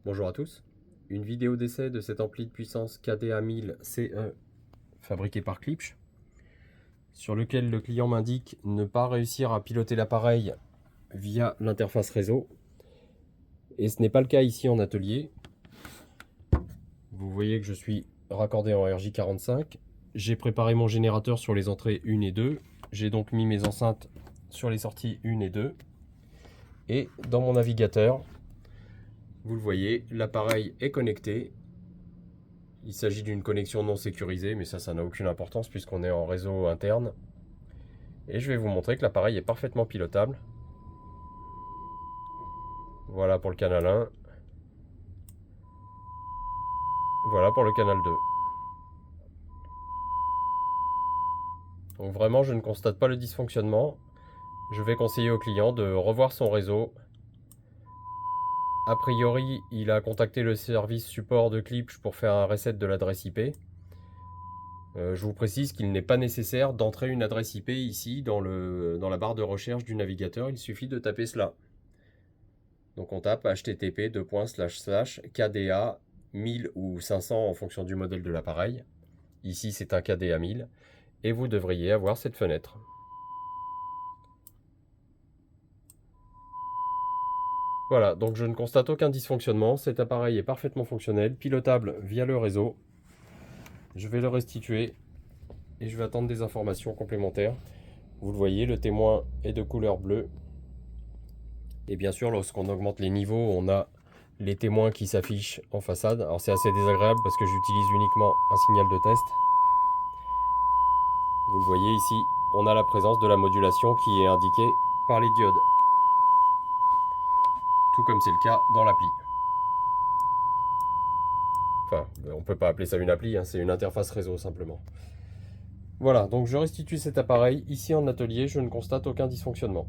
Bonjour à tous. Une vidéo d'essai de cet ampli de puissance KDA 1000 CE fabriqué par Klipsch, sur lequel le client m'indique ne pas réussir à piloter l'appareil via l'interface réseau. Et ce n'est pas le cas ici en atelier. Vous voyez que je suis raccordé en RJ45. J'ai préparé mon générateur sur les entrées 1 et 2. J'ai donc mis mes enceintes sur les sorties 1 et 2. Et dans mon navigateur, vous le voyez, l'appareil est connecté. Il s'agit d'une connexion non sécurisée, mais ça n'a aucune importance puisqu'on est en réseau interne. Et je vais vous montrer que l'appareil est parfaitement pilotable. Voilà pour le canal 1. Voilà pour le canal 2. Donc vraiment, je ne constate pas le dysfonctionnement. Je vais conseiller au client de revoir son réseau. A priori, il a contacté le service support de Klipsch pour faire un reset de l'adresse IP. Je vous précise qu'il n'est pas nécessaire d'entrer une adresse IP ici dans la barre de recherche du navigateur. Il suffit de taper cela. Donc on tape http://kda 1000 ou 500 en fonction du modèle de l'appareil. Ici c'est un KDA 1000 et vous devriez avoir cette fenêtre. Voilà, donc je ne constate aucun dysfonctionnement. Cet appareil est parfaitement fonctionnel, pilotable via le réseau. Je vais le restituer et je vais attendre des informations complémentaires. Vous le voyez, le témoin est de couleur bleue. Et bien sûr, lorsqu'on augmente les niveaux, on a les témoins qui s'affichent en façade. Alors c'est assez désagréable parce que j'utilise uniquement un signal de test. Vous le voyez ici, on a la présence de la modulation qui est indiquée par les diodes. Tout comme c'est le cas dans l'appli. Enfin, on ne peut pas appeler ça une appli, hein, c'est une interface réseau simplement. Voilà, donc je restitue cet appareil. Ici en atelier, je ne constate aucun dysfonctionnement.